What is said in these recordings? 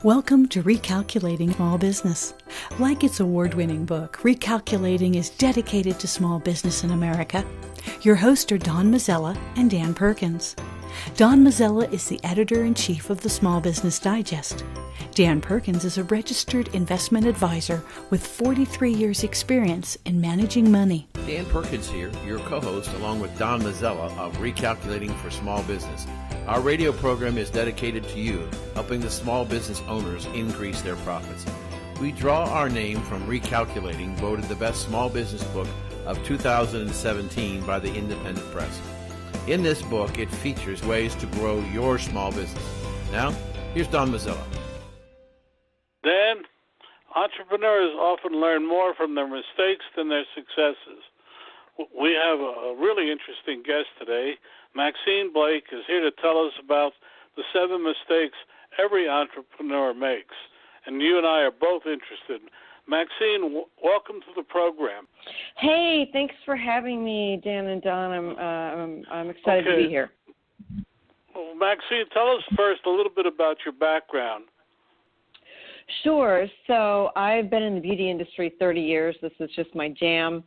Welcome to Recalculating Small Business. Like its award-winning book, Recalculating is dedicated to small business in America. Your hosts are Don Mazzella and Dan Perkins. Don Mazzella is the editor-in-chief of the Small Business Digest. Dan Perkins is a registered investment advisor with 43 years' experience in managing money. Dan Perkins here, your co-host, along with Don Mazzella of Recalculating for Small Business. Our radio program is dedicated to you, helping the small business owners increase their profits. We draw our name from Recalculating, voted the best small business book of 2017 by the Independent Press. In this book, it features ways to grow your small business. Now, here's Don Mazzella. Dan, entrepreneurs often learn more from their mistakes than their successes. We have a really interesting guest today. Maxine Blake is here to tell us about the 7 mistakes every entrepreneur makes. And you and I are both interested. Maxine, welcome to the program. Hey, thanks for having me, Dan and Don. I'm excited to be here. Well, Maxine, tell us first a little bit about your background. Sure. So I've been in the beauty industry 30 years. This is just my jam.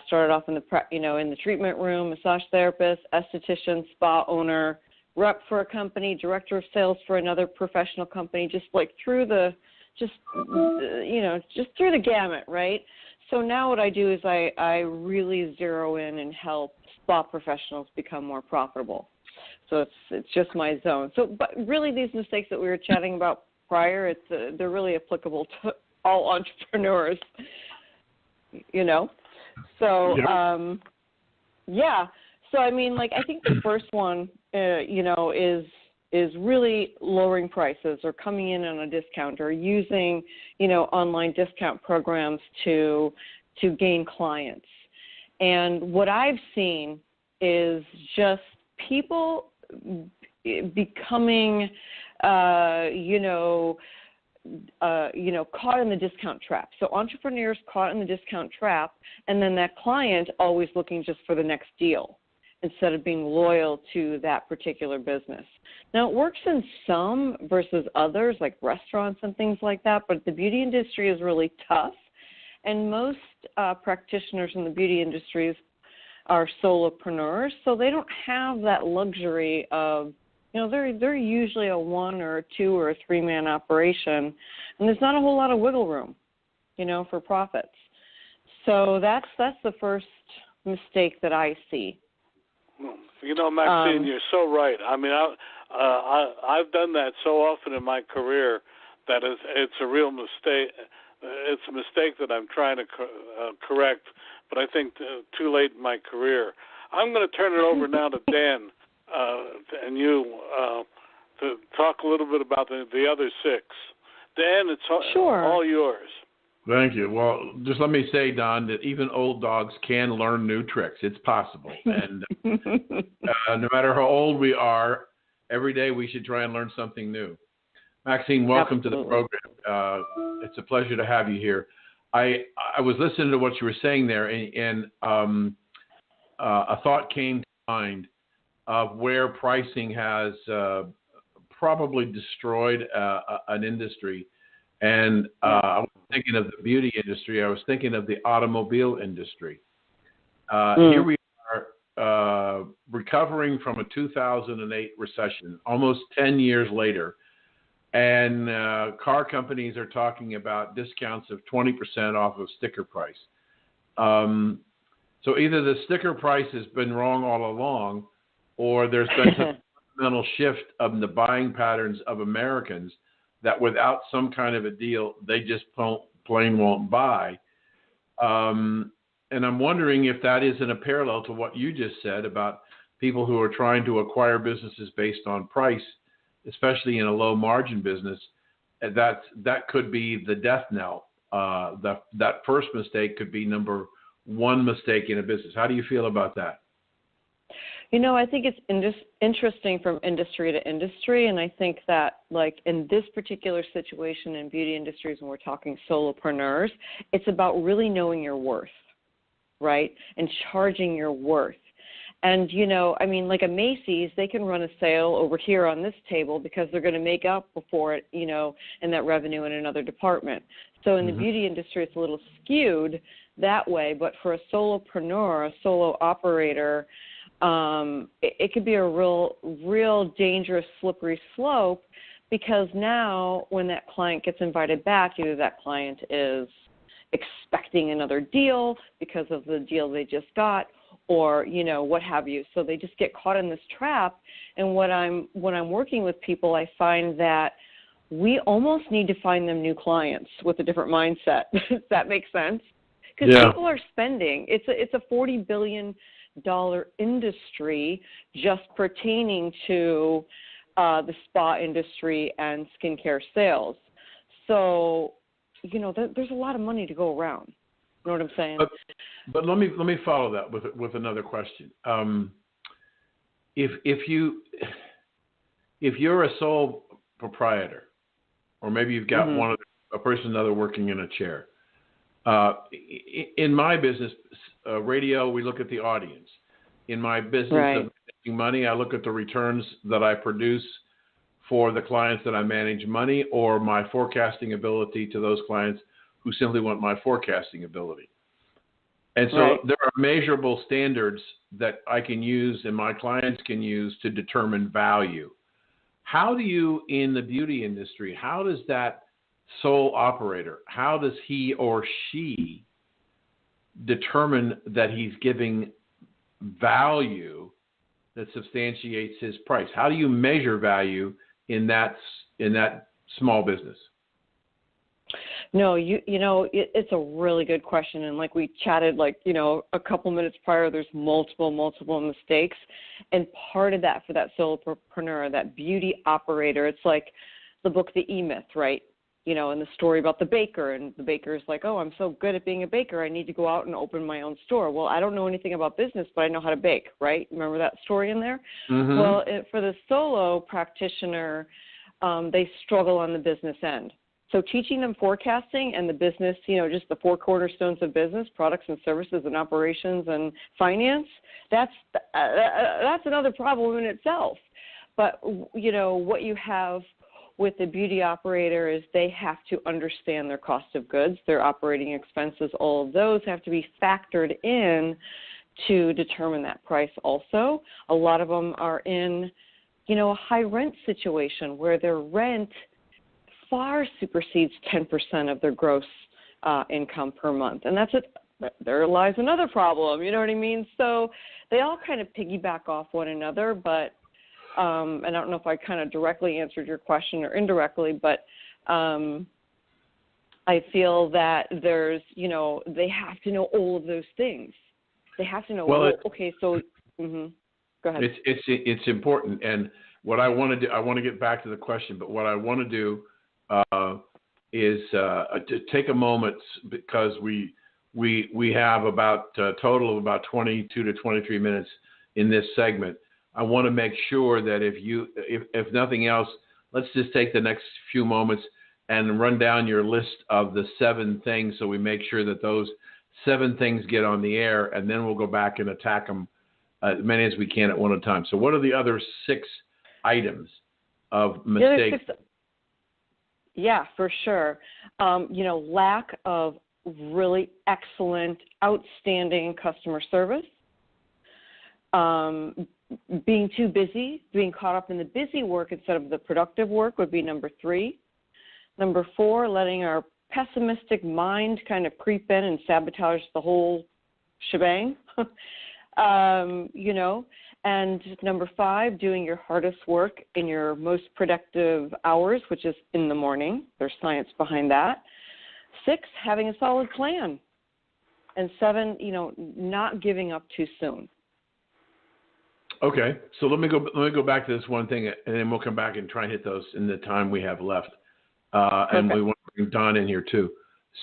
Started off in the treatment room, massage therapist, esthetician, spa owner, rep for a company, director of sales for another professional company, just through the gamut, right? So now what I do is I really zero in and help spa professionals become more profitable. So it's just my zone. So, but really these mistakes that we were chatting about prior, they're really applicable to all entrepreneurs, So, yeah. So, I mean, I think the first one, is really lowering prices or coming in on a discount or using, online discount programs to gain clients. And what I've seen is just people becoming, caught in the discount trap. So entrepreneurs caught in the discount trap, and then that client always looking just for the next deal instead of being loyal to that particular business. Now, it works in some versus others, like restaurants and things like that, but the beauty industry is really tough, and most practitioners in the beauty industries are solopreneurs, so they don't have that luxury of they're usually a 1 or a 2 or a 3-man operation, and there's not a whole lot of wiggle room, for profits. So that's the first mistake that I see. Maxine, you're so right. I mean, I've done that so often in my career that it's a real mistake. It's a mistake that I'm trying to correct, but I think too late in my career. I'm going to turn it over now to Dan. And you to talk a little bit about the other 6. Dan, it's all yours. Thank you. Well, just let me say, Don, that even old dogs can learn new tricks. It's possible. And no matter how old we are, every day we should try and learn something new. Maxine, welcome Absolutely. to the program. It's a pleasure to have you here. I was listening to what you were saying there, and a thought came to mind of where pricing has probably destroyed an industry. And I was thinking of the beauty industry. I was thinking of the automobile industry. Here we are recovering from a 2008 recession, almost 10 years later. And car companies are talking about discounts of 20% off of sticker price. So either the sticker price has been wrong all along, or there's been a fundamental shift of the buying patterns of Americans that without some kind of a deal, they just plain won't buy. And I'm wondering if that isn't a parallel to what you just said about people who are trying to acquire businesses based on price, especially in a low margin business. That could be the death knell. That first mistake could be number 1 mistake in a business. How do you feel about that? I think it's interesting from industry to industry, and I think that, in this particular situation in beauty industries, when we're talking solopreneurs, it's about really knowing your worth, right, and charging your worth. And, you know, I mean, like a Macy's, they can run a sale over here on this table because they're going to make up for it, you know, in that revenue in another department. So in the beauty industry, it's a little skewed that way. But for a solopreneur, a solo operator, it could be a real dangerous, slippery slope, because now when that client gets invited back, either that client is expecting another deal because of the deal they just got, or, you know, what have you. So they just get caught in this trap. And when I'm working with people, I find that we almost need to find them new clients with a different mindset. Does that make sense? Because people are spending. It's a $40 billion industry just pertaining to the spa industry and skincare sales. So, you know, there's a lot of money to go around. You know what I'm saying? But let me follow that with another question. If you're a sole proprietor, or maybe you've got a person another working in a chair. In my business, radio, we look at the audience. In my business of making money, I look at the returns that I produce for the clients that I manage money, or my forecasting ability to those clients who simply want my forecasting ability. And so there are measurable standards that I can use and my clients can use to determine value. How do you, in the beauty industry, how does that sole operator, how does he or she determine that he's giving value that substantiates his price? How do you measure value in that small business? No, you know, it's a really good question. And like we chatted, like, you know, a couple minutes prior, there's multiple mistakes. And part of that for that solopreneur, that beauty operator, it's like the book, The E-Myth, right? You know, and the story about the baker, and the baker's like, oh, I'm so good at being a baker, I need to go out and open my own store. Well, I don't know anything about business, but I know how to bake, right? Remember that story in there? Well, for the solo practitioner, they struggle on the business end. So teaching them forecasting and the business, you know, just the four cornerstones of business, products and services and operations and finance, that's another problem in itself. But, you know, what you have with the beauty operator is they have to understand their cost of goods, their operating expenses, all of those have to be factored in to determine that price also. A lot of them are in, you know, a high rent situation where their rent far supersedes 10% of their gross income per month. And there lies another problem, you know what I mean? So they all kind of piggyback off one another, but and I don't know if I kind of directly answered your question or indirectly, but I feel that there's, you know, they have to know all of those things. They have to know, go ahead. It's important. And what I want to do, I want to get back to the question, but what I want to do is to take a moment, because we have about a total of about 22 to 23 minutes in this segment. I want to make sure that if nothing else, let's just take the next few moments and run down your list of the 7 things, so we make sure that those 7 things get on the air, and then we'll go back and attack them as many as we can at one time. So what are the other 6 items of mistakes? Yeah, for sure. You know, lack of really excellent, outstanding customer service. Being too busy, being caught up in the busy work instead of the productive work would be number 3. Number 4, letting our pessimistic mind kind of creep in and sabotage the whole shebang. You know. And number 5, doing your hardest work in your most productive hours, which is in the morning. There's science behind that. 6, having a solid plan. And 7, you know, not giving up too soon. Okay, so let me go back to this one thing, and then we'll come back and try and hit those in the time we have left. And we want to bring Don in here too.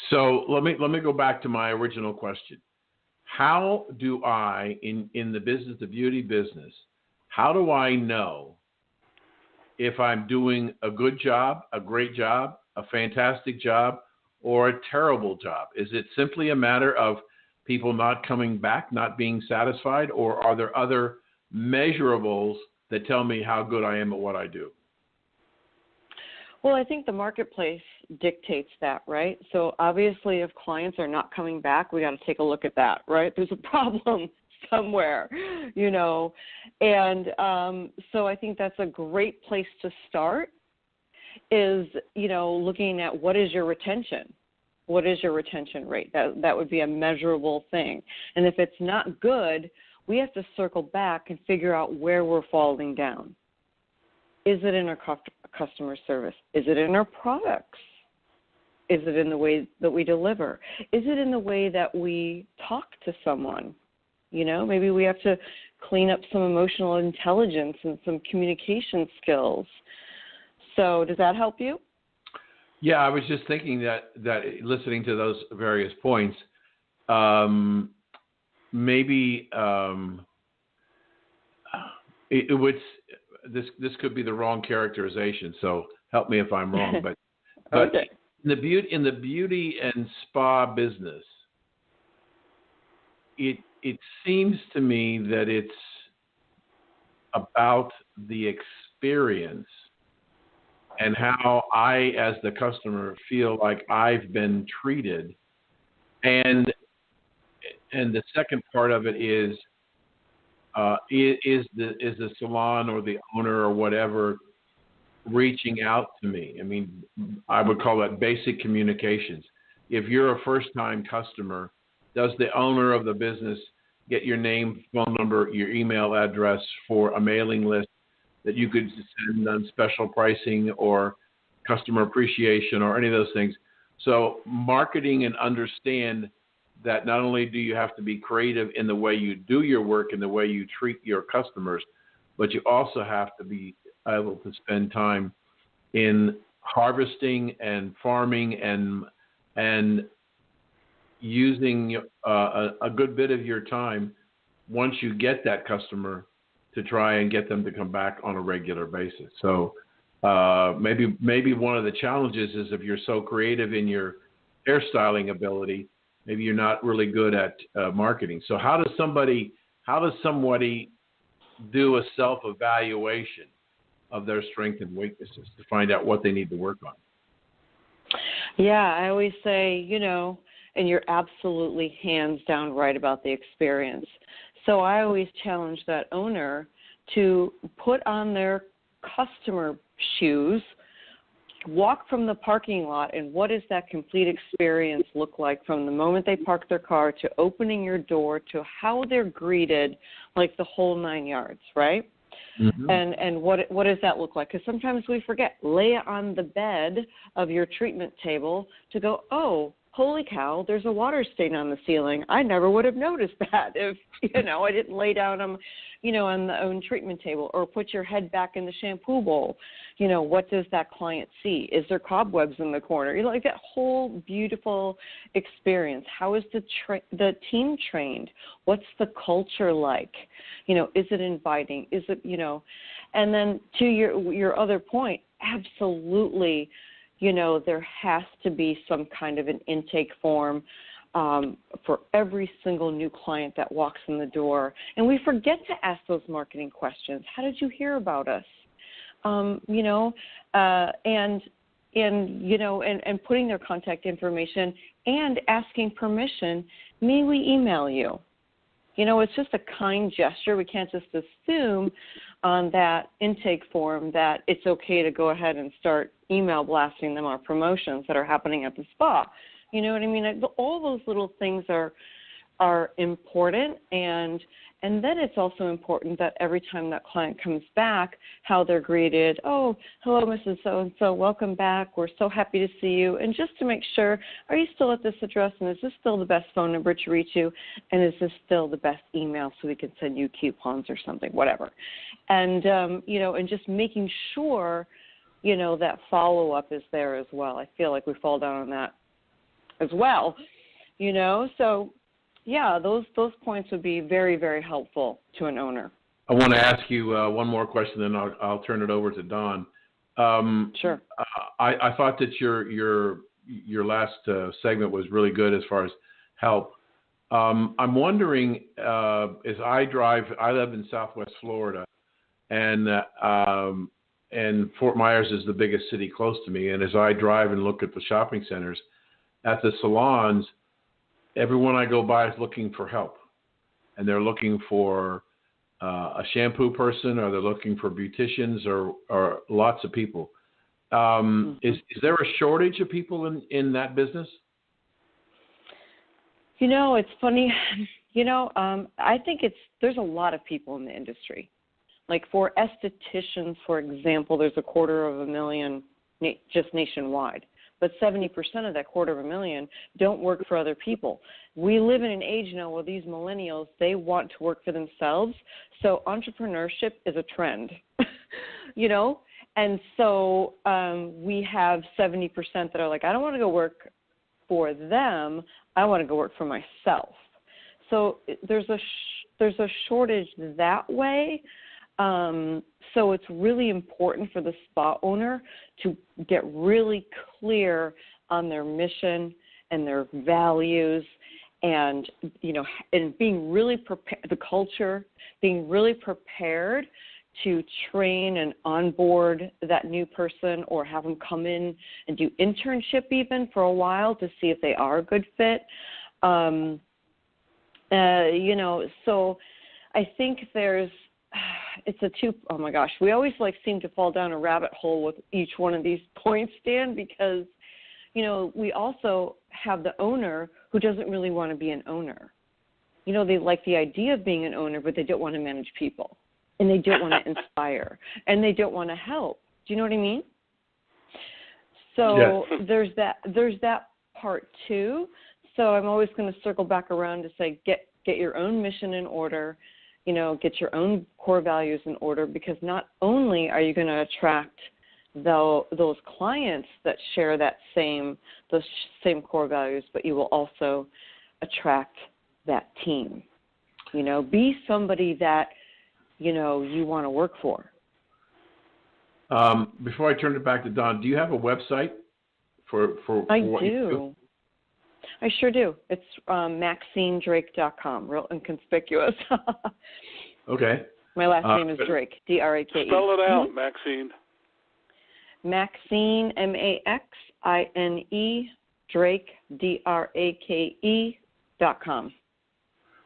So let me go back to my original question. How do I, in the business, the beauty business, how do I know if I'm doing a good job, a great job, a fantastic job, or a terrible job? Is it simply a matter of people not coming back, not being satisfied, or are there other measurables that tell me how good I am at what I do? Well, I think the marketplace dictates that, right? So obviously if clients are not coming back, we got to take a look at that, right? There's a problem somewhere, you know. And so I think that's a great place to start is, you know, looking at what is your retention? What is your retention rate? That would be a measurable thing. And if it's not good, we have to circle back and figure out where we're falling down. Is it in our customer service? Is it in our products? Is it in the way that we deliver? Is it in the way that we talk to someone? You know, maybe we have to clean up some emotional intelligence and some communication skills. So does that help you? Yeah, I was just thinking that listening to those various points, maybe it would. This could be the wrong characterization, so help me if I'm wrong. But okay. in the beauty and spa business, it seems to me that it's about the experience and how I, as the customer, feel like I've been treated, and the second part of it is the salon or the owner or whatever reaching out to me? I mean, I would call that basic communications. If you're a first-time customer, does the owner of the business get your name, phone number, your email address for a mailing list that you could send on special pricing or customer appreciation or any of those things? So marketing and understand that not only do you have to be creative in the way you do your work and the way you treat your customers, but you also have to be able to spend time in harvesting and farming and using a good bit of your time once you get that customer to try and get them to come back on a regular basis. So maybe one of the challenges is if you're so creative in your hairstyling ability, maybe you're not really good at marketing. So how does somebody do a self-evaluation of their strengths and weaknesses to find out what they need to work on? Yeah, I always say, you know, and you're absolutely hands down right about the experience. So I always challenge that owner to put on their customer shoes, walk from the parking lot, and what does that complete experience look like from the moment they park their car to opening your door to how they're greeted, like the whole 9 yards, right? Mm-hmm. And what does that look like? Because sometimes we forget. Lay on the bed of your treatment table to go, oh, holy cow, there's a water stain on the ceiling. I never would have noticed that if, you know, I didn't lay down on the own treatment table, or put your head back in the shampoo bowl. You know, what does that client see? Is there cobwebs in the corner? You know, like that whole beautiful experience. How is the team trained? What's the culture like? You know, is it inviting? Is it, you know, and then to your other point, absolutely, you know, there has to be some kind of an intake form for every single new client that walks in the door. And we forget to ask those marketing questions. How did you hear about us? You know, and putting their contact information and asking permission, may we email you? You know, it's just a kind gesture. We can't just assume on that intake form that it's okay to go ahead and start email blasting them our promotions that are happening at the spa. You know what I mean? All those little things are important, and then it's also important that every time that client comes back, how they're greeted. Oh, hello, Mrs. So-and-so, welcome back. We're so happy to see you. And just to make sure, are you still at this address, and is this still the best phone number to reach you, and is this still the best email so we can send you coupons or something, whatever. And, you know, and just making sure, you know, that follow-up is there as well. I feel like we fall down on that as well, you know. So, yeah, those points would be very, very helpful to an owner. I want to ask you one more question, then I'll turn it over to Dawn. Sure. I thought that your last segment was really good as far as help. I'm wondering, as I drive, I live in Southwest Florida, and Fort Myers is the biggest city close to me. And as I drive and look at the shopping centers, at the salons, everyone I go by is looking for help, and they're looking for a shampoo person, or they're looking for beauticians, or lots of people. Is there a shortage of people in that business? It's funny. I think there's a lot of people in the industry. Like for estheticians, for example, there's 250,000 just nationwide. But 70% of that 250,000 don't work for other people. We live in an age now where these millennials, they want to work for themselves. So entrepreneurship is a trend, And so we have 70% that are like, I don't want to go work for them. I want to go work for myself. So there's a shortage that way. So it's really important for the spa owner to get really clear on their mission and their values, and and being really prepared, the culture, being really prepared to train and onboard that new person, or have them come in and do internship even for a while to see if they are a good fit. So I think oh my gosh, we always seem to fall down a rabbit hole with each one of these points, Dan, because, we also have the owner who doesn't really want to be an owner. They like the idea of being an owner, but they don't want to manage people, and they don't want to inspire, and they don't want to help. Do you know what I mean? So yes. There's that part too. So I'm always going to circle back around to say, get your own mission in order, get your own core values in order, because not only are you going to attract those clients that share those same core values, but you will also attract that team. Be somebody that, you want to work for. Before I turn it back to Don, do you have a website for I what do. You do? I sure do. It's MaxineDrake.com, real inconspicuous. Okay. My last name is Drake, Drake. Spell it out, Maxine. Maxine, Maxine, Drake, Drake.com.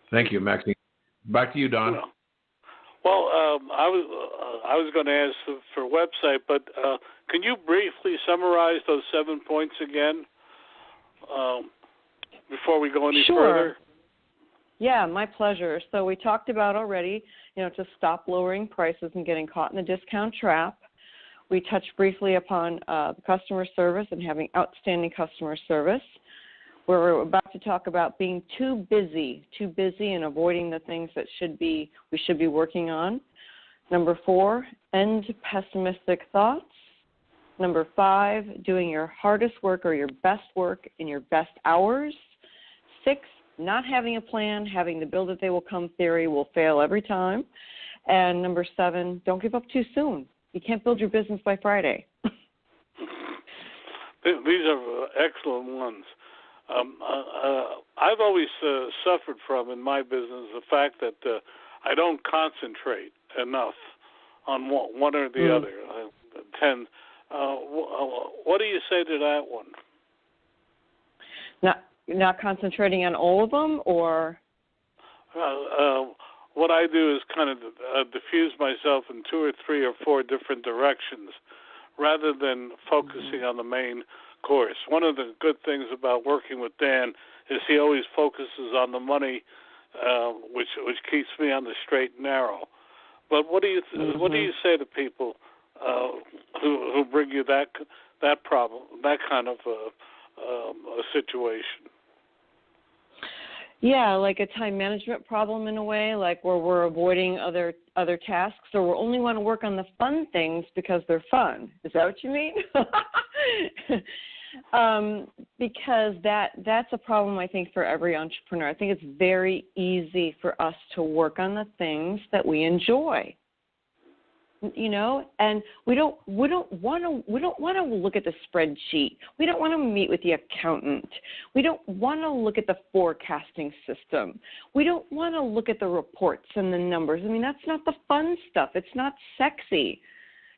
Thank you, Maxine. Back to you, Don. Well, I was going to ask for a website, but can you briefly summarize those 7 points again before we go any further? Yeah, my pleasure. So we talked about already, to stop lowering prices and getting caught in the discount trap. We touched briefly upon the customer service and having outstanding customer service. We're about to talk about being too busy and avoiding the things that we should be working on. Number 4, end pessimistic thoughts. Number 5, doing your hardest work or your best work in your best hours. 6, not having a plan, having the build it, they will come theory will fail every time. And number 7, don't give up too soon. You can't build your business by Friday. These are excellent ones. I've always suffered from in my business the fact that I don't concentrate enough on one or the other. What do you say to that one? Not concentrating on all of them, or? What I do is kind of diffuse myself in 2 or 3 or 4 different directions rather than focusing on the main course. One of the good things about working with Dan is he always focuses on the money, which keeps me on the straight and narrow. But what do you say to people who bring you that problem, that kind of a situation? Yeah, like a time management problem in a way, like where we're avoiding other tasks, or we only want to work on the fun things because they're fun. Is that what you mean? Because that's a problem, I think, for every entrepreneur. I think it's very easy for us to work on the things that we enjoy. and we don't want to look at the spreadsheet. We don't want to meet with the accountant. We don't want to look at the forecasting system. We don't want to look at the reports and the numbers. I mean, that's not the fun stuff. It's not sexy.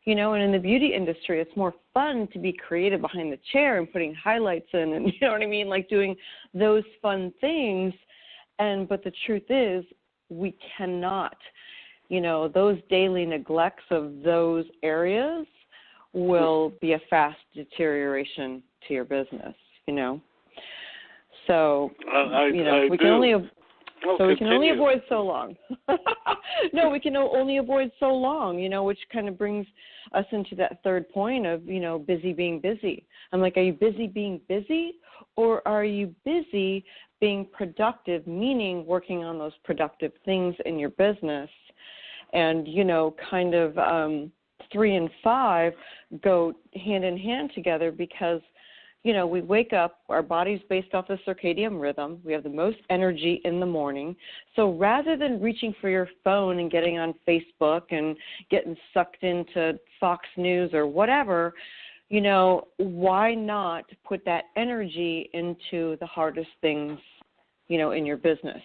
And in the beauty industry, it's more fun to be creative behind the chair and putting highlights in and, you know what I mean, like doing those fun things. But the truth is, we cannot. Those daily neglects of those areas will be a fast deterioration to your business, So, we can only avoid so long. No, we can only avoid so long, which kind of brings us into that third point of, busy being busy. I'm like, are you busy being busy, or are you busy being productive, meaning working on those productive things in your business? And, 3 and 5 go hand in hand together because, we wake up, our body's based off the circadian rhythm. We have the most energy in the morning. So rather than reaching for your phone and getting on Facebook and getting sucked into Fox News or whatever, why not put that energy into the hardest things, in your business?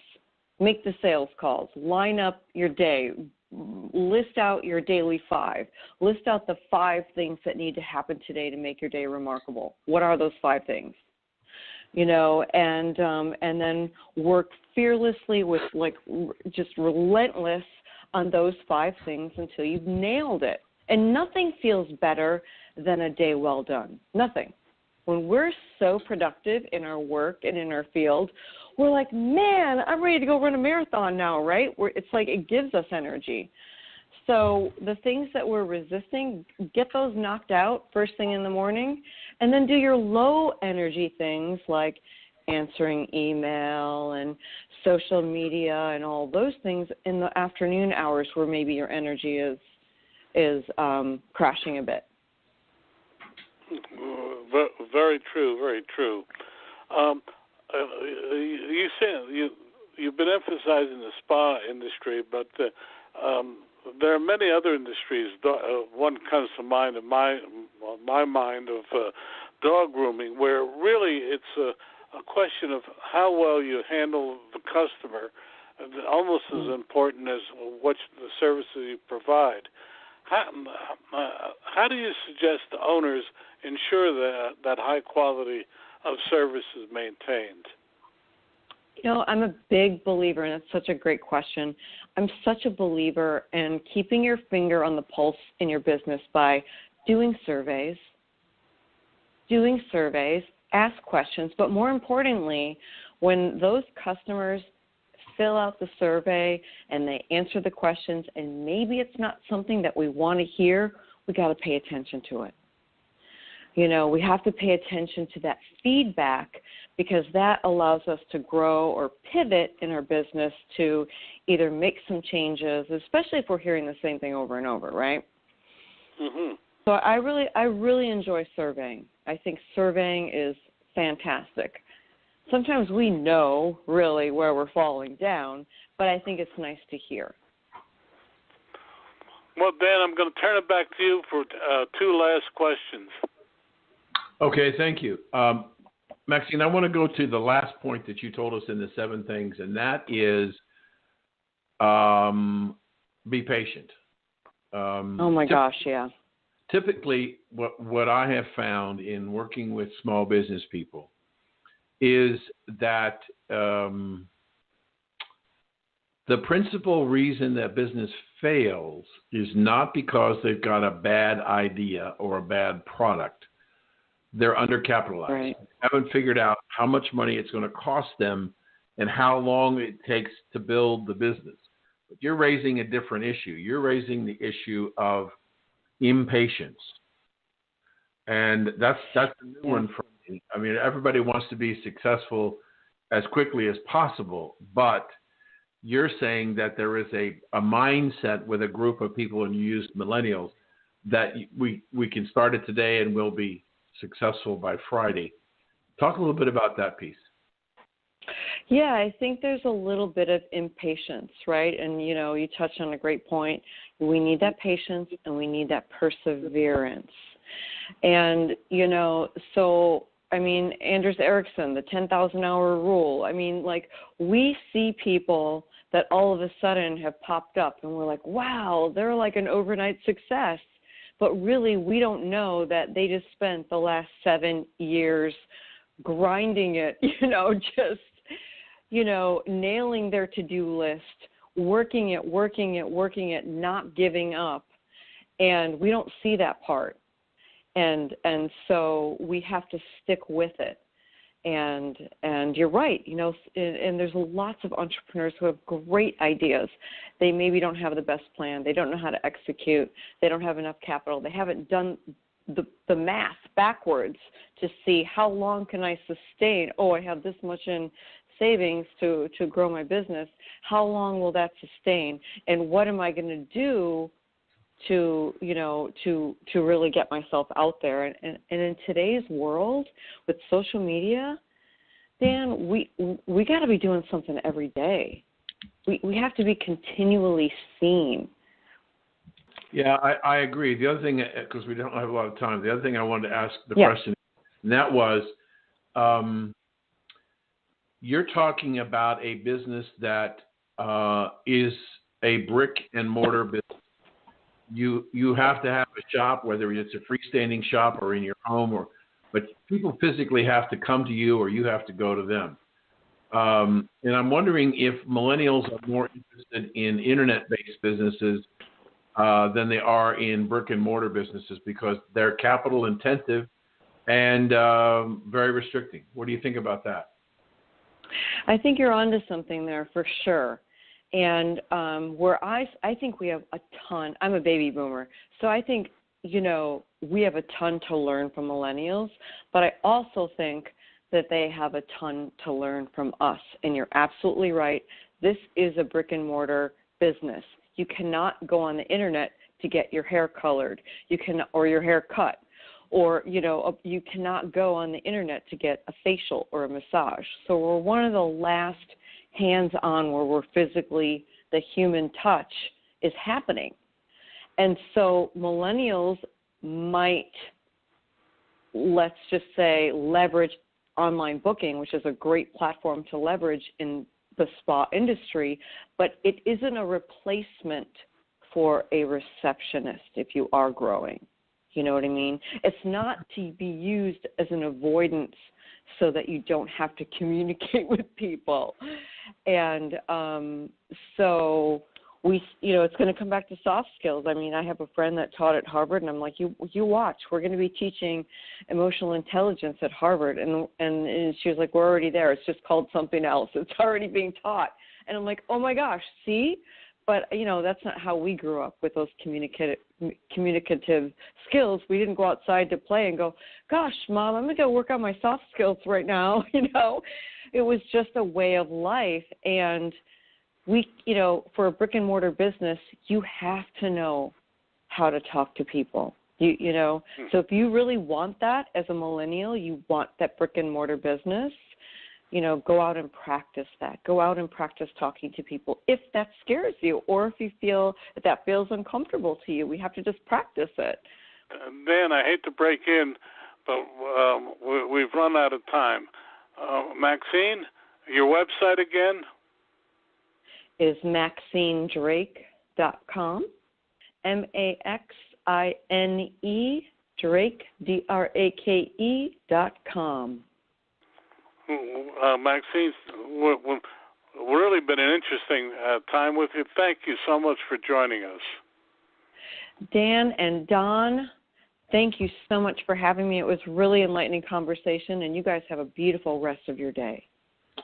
Make the sales calls, line up your day, list out your daily 5. List out the 5 things that need to happen today to make your day remarkable. What are those 5 things? And then work fearlessly with just relentless on those 5 things until you've nailed it. And nothing feels better than a day well done. Nothing. When we're so productive in our work and in our field, we're like, man, I'm ready to go run a marathon now, right? It's like it gives us energy. So the things that we're resisting, get those knocked out first thing in the morning, and then do your low energy things like answering email and social media and all those things in the afternoon hours where maybe your energy is crashing a bit. Very true, very true. You said you've been emphasizing the spa industry, but there are many other industries. One comes to mind in my mind of dog grooming, where really it's a question of how well you handle the customer, almost as important as what the services you provide. How do you suggest the owners ensure that high quality of service is maintained? I'm a big believer, and it's such a great question. I'm such a believer in keeping your finger on the pulse in your business by doing surveys, ask questions, but more importantly, when those customers fill out the survey and they answer the questions and maybe it's not something that we want to hear, we got to pay attention to it. We have to pay attention to that feedback because that allows us to grow or pivot in our business to either make some changes, especially if we're hearing the same thing over and over, right? Mm-hmm. So I really enjoy surveying. I think surveying is fantastic. Sometimes we know really where we're falling down, but I think it's nice to hear. Well, Dan, I'm going to turn it back to you for 2 last questions. Okay, thank you. Maxine, I want to go to the last point that you told us in the 7 things, and that is be patient. Oh, my gosh, yeah. Typically, what I have found in working with small business people is that the principal reason that business fails is not because they've got a bad idea or a bad product. They're undercapitalized. Right. They haven't figured out how much money it's going to cost them and how long it takes to build the business. But you're raising a different issue. You're raising the issue of impatience. And that's a new one for me. I mean, everybody wants to be successful as quickly as possible, but you're saying that there is a mindset with a group of people, and you used millennials, that we can start it today and we'll be successful by Friday. Talk a little bit about that piece. Yeah, I think there's a little bit of impatience, right? And, you touched on a great point. We need that patience and we need that perseverance. And, Anders Ericsson, the 10,000-hour rule. We see people that all of a sudden have popped up and we're like, wow, they're like an overnight success. But really, we don't know that they just spent the last 7 years grinding it, nailing their to-do list, working it, not giving up. And we don't see that part. And so we have to stick with it. And you're right, and there's lots of entrepreneurs who have great ideas. They maybe don't have the best plan. They don't know how to execute. They don't have enough capital. They haven't done the math backwards to see how long can I sustain. Oh, I have this much in savings to grow my business. How long will that sustain? And what am I going to do to really get myself out there? And in today's world with social media, Dan, we got to be doing something every day. We have to be continually seen. Yeah, I agree. The other thing, because we don't have a lot of time, the other thing I wanted to ask the question, and that was, you're talking about a business that is a brick and mortar business. You have to have a shop, whether it's a freestanding shop or in your home, but people physically have to come to you or you have to go to them. And I'm wondering if millennials are more interested in internet-based businesses than they are in brick and mortar businesses because they're capital intensive and very restricting. What do you think about that? I think you're onto something there for sure. And where I think we have a ton, I'm a baby boomer, so I think, we have a ton to learn from millennials, but I also think that they have a ton to learn from us. And you're absolutely right. This is a brick and mortar business. You cannot go on the internet to get your hair colored. Or your hair cut. Or, you cannot go on the internet to get a facial or a massage. So we're one of the last hands-on where we're physically, the human touch is happening. And so millennials might, let's just say, leverage online booking, which is a great platform to leverage in the spa industry, but it isn't a replacement for a receptionist if you are growing. You know what I mean? It's not to be used as an avoidance so that you don't have to communicate with people. And so it's going to come back to soft skills. I mean, I have a friend that taught at Harvard, and I'm like, you watch. We're going to be teaching emotional intelligence at Harvard. And she was like, we're already there. It's just called something else. It's already being taught. And I'm like, oh, my gosh, see? But, that's not how we grew up with those communicative skills. We didn't go outside to play and go, gosh, Mom, I'm going to go work on my soft skills right now. It was just a way of life. And we, for a brick and mortar business, you have to know how to talk to people. So if you really want that as a millennial, you want that brick and mortar business, go out and practice that. Go out and practice talking to people if that scares you or if you feel that feels uncomfortable to you. We have to just practice it. Dan, I hate to break in, but we've run out of time. Maxine, your website again? Is MaxineDrake.com, MAXINE, Drake, DRAKE.com. Maxine, we've really been an interesting time with you. Thank you so much for joining us. Dan and Don, thank you so much for having me. It was really enlightening conversation, and you guys have a beautiful rest of your day.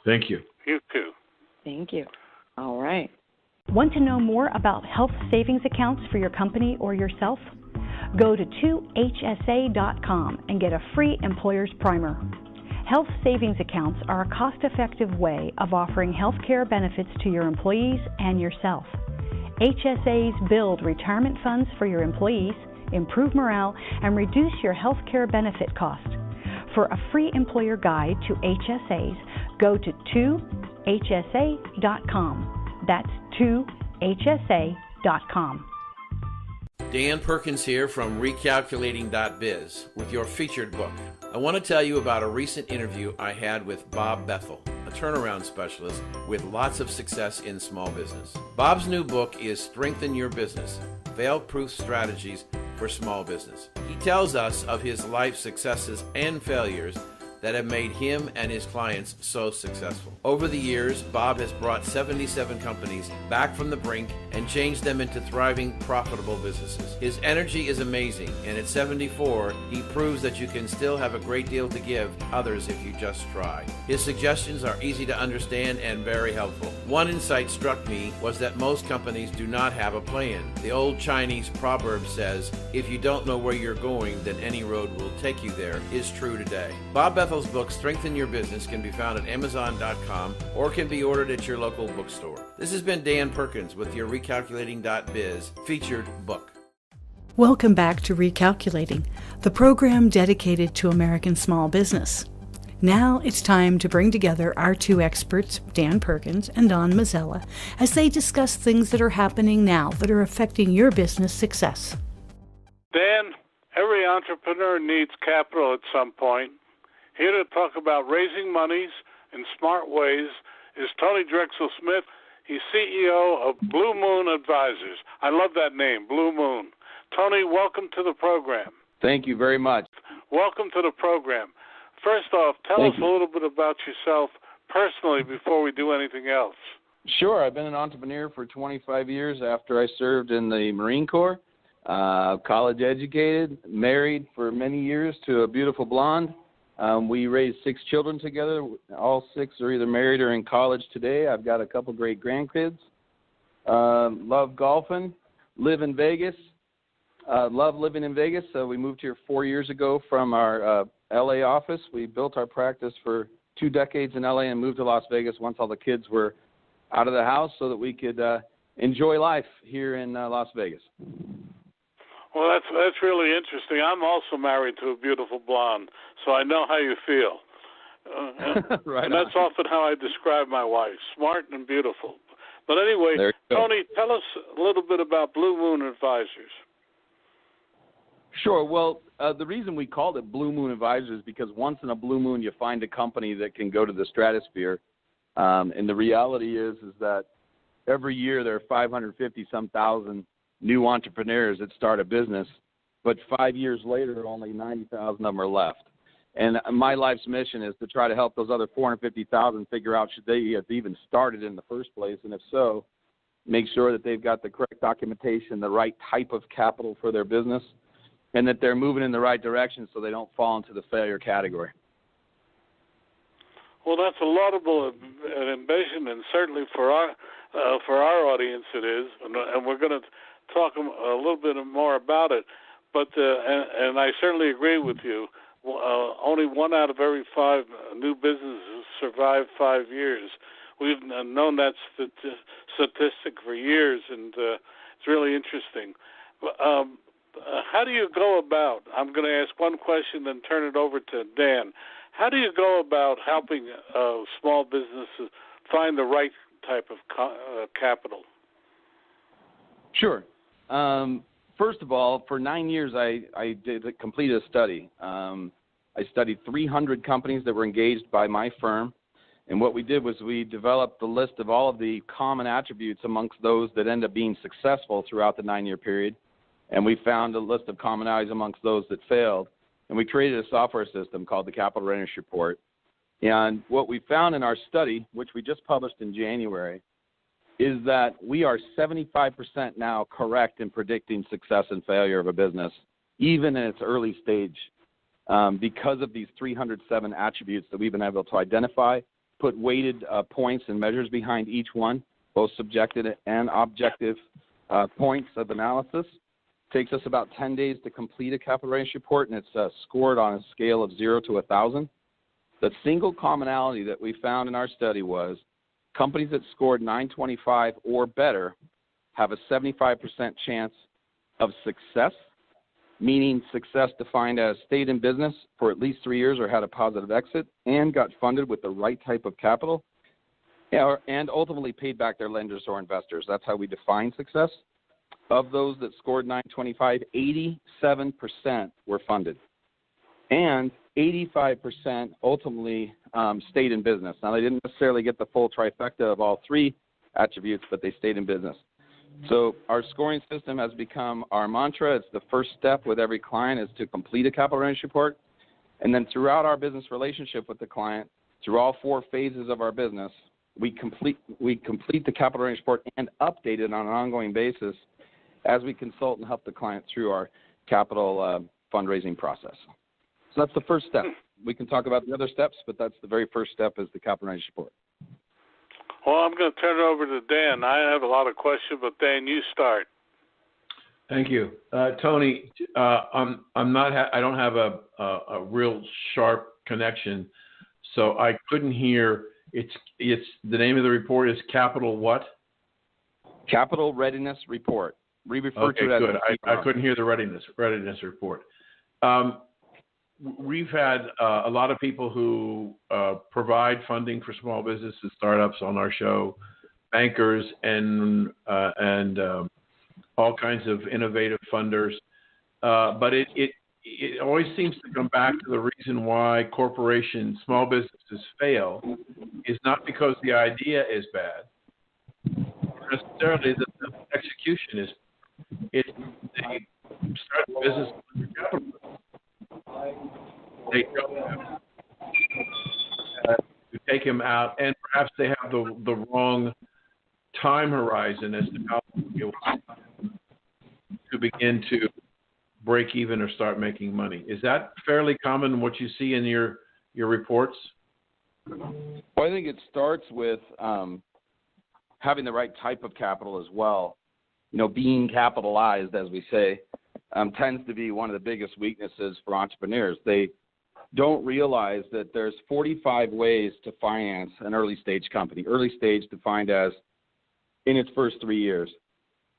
Thank you. You too. Thank you. All right. Want to know more about health savings accounts for your company or yourself? Go to 2hsa.com and get a free employer's primer. Health savings accounts are a cost-effective way of offering health care benefits to your employees and yourself. HSAs build retirement funds for your employees, improve morale, and reduce your health care benefit cost. For a free employer guide to HSAs, go to 2hsa.com. That's 2hsa.com. Dan Perkins here from recalculating.biz with your featured book. I want to tell you about a recent interview I had with Bob Bethel, a turnaround specialist with lots of success in small business. Bob's new book is Strengthen Your Business, Fail-Proof Strategies for Small Business. He tells us of his life successes and failures that have made him and his clients so successful. Over the years, Bob has brought 77 companies back from the brink and changed them into thriving, profitable businesses. His energy is amazing, and at 74, he proves that you can still have a great deal to give others if you just try. His suggestions are easy to understand and very helpful. One insight struck me was that most companies do not have a plan. The old Chinese proverb says, if you don't know where you're going, then any road will take you there, is true today. Bob Bethel's book, Strengthen Your Business, can be found at Amazon.com or can be ordered at your local bookstore. This has been Dan Perkins with your Recalculating.biz featured book. Welcome back to Recalculating, the program dedicated to American small business. Now it's time to bring together our two experts, Dan Perkins and Don Mazzella, as they discuss things that are happening now that are affecting your business success. Dan, every entrepreneur needs capital at some point. Here to talk about raising monies in smart ways is Tony Drexel Smith. He's CEO of Blue Moon Advisors. I love that name, Blue Moon. Tony, welcome to the program. Thank you very much. Welcome to the program. First off, tell us a little bit about yourself personally before we do anything else. Sure. I've been an entrepreneur for 25 years after I served in the Marine Corps. College educated, married for many years to a beautiful blonde. We raised 6 children together. All 6 are either married or in college today. I've got a couple great grandkids. Love golfing. Live in Vegas. Love living in Vegas. So we moved here 4 years ago from our LA office. We built our practice for 2 decades in LA and moved to Las Vegas once all the kids were out of the house so that we could enjoy life here in Las Vegas. Well, that's really interesting. I'm also married to a beautiful blonde, so I know how you feel. Right. And that's often how I describe my wife, smart and beautiful. But anyway, Tony, tell us a little bit about Blue Moon Advisors. Sure. Well, the reason we called it Blue Moon Advisors is because once in a blue moon you find a company that can go to the stratosphere. And the reality is that every year there are 550-some thousand new entrepreneurs that start a business, but 5 years later, only 90,000 of them are left. And my life's mission is to try to help those other 450,000 figure out should they have even started in the first place, and if so, make sure that they've got the correct documentation, the right type of capital for their business, and that they're moving in the right direction so they don't fall into the failure category. Well, that's a laudable ambition, and certainly for our audience it is, and we're going to talk a little bit more about it. But and I certainly agree with you. Only 1 out of every 5 new businesses survive 5 years. We've known that statistic for years, and it's really interesting. How do you go about? I'm going to ask one question, then turn it over to Dan. How do you go about helping small businesses find the right type of capital? Sure. First of all, for 9 years, I completed a study. I studied 300 companies that were engaged by my firm, and what we did was we developed the list of all of the common attributes amongst those that end up being successful throughout the 9-year period, and we found a list of commonalities amongst those that failed, and we created a software system called the Capital Readiness Report. And what we found in our study, which we just published in January, is that we are 75% now correct in predicting success and failure of a business, even in its early stage, because of these 307 attributes that we've been able to identify, put weighted points and measures behind each one, both subjective and objective points of analysis. It takes us about 10 days to complete a capital readiness report, and it's scored on a scale of 0 to 1,000. The single commonality that we found in our study was companies that scored 925 or better have a 75% chance of success, meaning success defined as stayed in business for at least 3 years or had a positive exit and got funded with the right type of capital. and ultimately paid back their lenders or investors. That's how we define success. Of those that scored 925, 87% were funded. And 85% ultimately stayed in business. Now, they didn't necessarily get the full trifecta of all three attributes, but they stayed in business. So our scoring system has become our mantra. It's the first step with every client is to complete a capital readiness report. And then throughout our business relationship with the client, through all 4 phases of our business, we complete the capital readiness report and update it on an ongoing basis as we consult and help the client through our capital fundraising process. So that's the first step. We can talk about the other steps, but that's the very first step is the capital readiness report. Well, I'm going to turn it over to Dan. I have a lot of questions, but Dan, you start. Thank you, Tony. I don't have a real sharp connection, so I couldn't hear. It's the name of the report is Capital what? Capital Readiness Report. We refer to it as good. I couldn't hear the readiness report. We've had a lot of people who provide funding for small businesses, startups on our show, bankers and all kinds of innovative funders. But it always seems to come back to the reason why corporations, small businesses fail is not because the idea is bad, necessarily the execution is. They start the business with capital. They don't have to take him out, and perhaps they have the wrong time horizon as to how to begin to break even or start making money. Is that fairly common what you see in your reports? Well, I think it starts with having the right type of capital as well. Being capitalized, as we say, tends to be one of the biggest weaknesses for entrepreneurs. They don't realize that there's 45 ways to finance an early stage company. Early stage defined as in its first 3 years.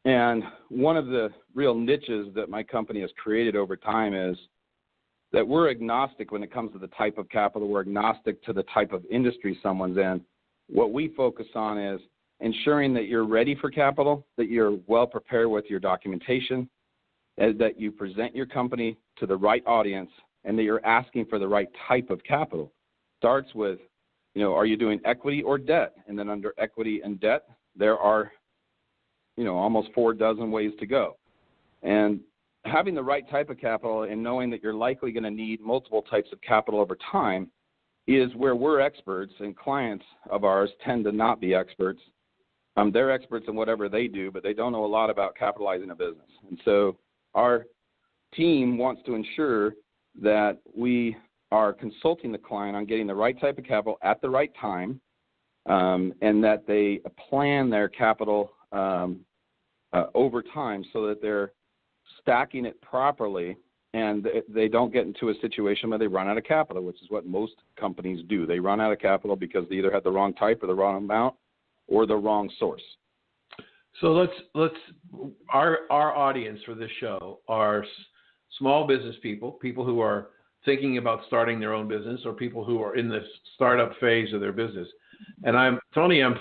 And one of the real niches that my company has created over time is that we're agnostic when it comes to the type of capital. We're agnostic to the type of industry someone's in. What we focus on is ensuring that you're ready for capital, that you're well prepared with your documentation, and that you present your company to the right audience, and that you're asking for the right type of capital. Starts with, are you doing equity or debt? And then under equity and debt, there are, almost 4 dozen ways to go. And having the right type of capital and knowing that you're likely going to need multiple types of capital over time is where we're experts, and clients of ours tend to not be experts. They're experts in whatever they do, but they don't know a lot about capitalizing a business. And so our team wants to ensure that we are consulting the client on getting the right type of capital at the right time, and that they plan their capital over time so that they're stacking it properly and they don't get into a situation where they run out of capital, which is what most companies do. They run out of capital because they either had the wrong type or the wrong amount or the wrong source. So let's our audience for this show are small business people who are thinking about starting their own business, or people who are in the startup phase of their business. And I'm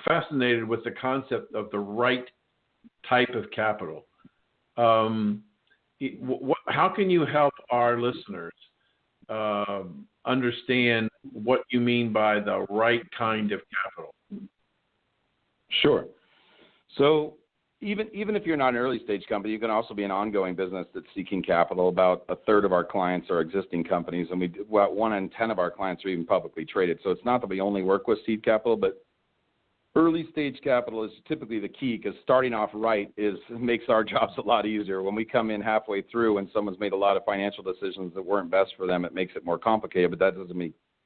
fascinated with the concept of the right type of capital. How can you help our listeners understand what you mean by the right kind of capital? Sure. So even if you're not an early stage company, you can also be an ongoing business that's seeking capital. About a third of our clients are existing companies, and about 1 in 10 of our clients are even publicly traded. So it's not that we only work with seed capital, but early stage capital is typically the key, because starting off right makes our jobs a lot easier. When we come in halfway through and someone's made a lot of financial decisions that weren't best for them, it makes it more complicated, but that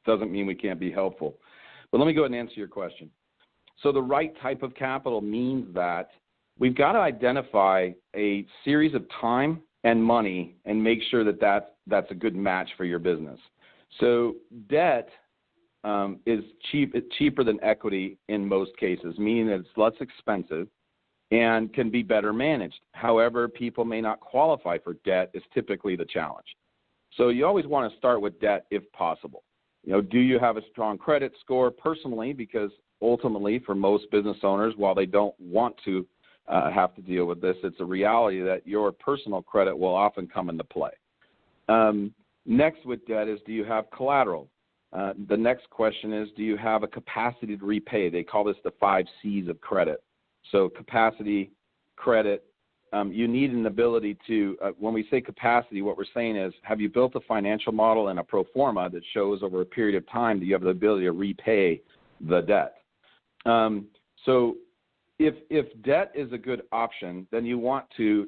doesn't mean we can't be helpful. But let me go ahead and answer your question. So the right type of capital means that we've got to identify a series of time and money and make sure that that's a good match for your business. So debt is cheaper than equity in most cases, meaning that it's less expensive and can be better managed. However, people may not qualify for debt is typically the challenge. So you always want to start with debt if possible. Do you have a strong credit score? Personally, because ultimately, for most business owners, while they don't want to have to deal with this, it's a reality that your personal credit will often come into play. Next with debt is, do you have collateral? The next question is, do you have a capacity to repay? They call this the 5 C's of credit. So capacity, credit, you need an ability to, when we say capacity, what we're saying is, have you built a financial model and a pro forma that shows over a period of time that you have the ability to repay the debt? So if debt is a good option, then you want to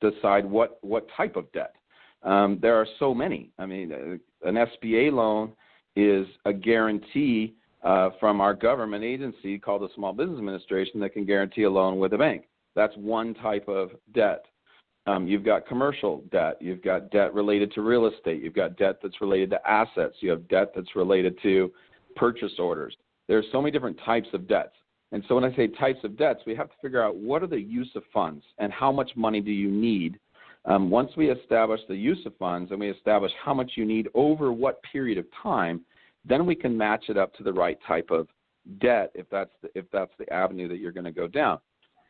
decide what type of debt. There are so many. I mean, an SBA loan is a guarantee from our government agency called the Small Business Administration that can guarantee a loan with a bank. That's one type of debt. You've got commercial debt. You've got debt related to real estate. You've got debt that's related to assets. You have debt that's related to purchase orders. There's so many different types of debts. And so when I say types of debts, we have to figure out what are the use of funds and how much money do you need. Once we establish the use of funds and we establish how much you need over what period of time, then we can match it up to the right type of debt if that's the avenue that you're going to go down.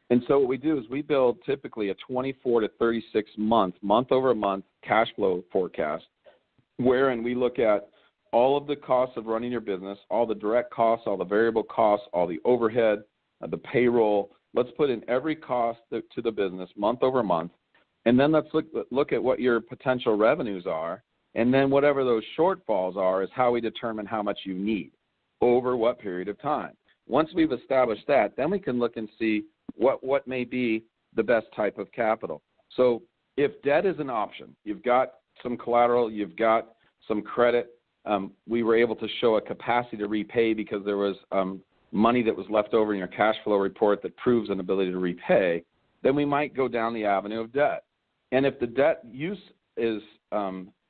And so what we do is we build typically a 24 to 36 month-over-month cash flow forecast, wherein we look at all of the costs of running your business, all the direct costs, all the variable costs, all the overhead, the payroll. Let's put in every cost to the business month over month, and then let's look at what your potential revenues are, and then whatever those shortfalls are is how we determine how much you need over what period of time. Once we've established that, then we can look and see what may be the best type of capital. So if debt is an option, you've got some collateral, you've got some credit, we were able to show a capacity to repay because there was money that was left over in your cash flow report that proves an ability to repay, then we might go down the avenue of debt. And if the debt use is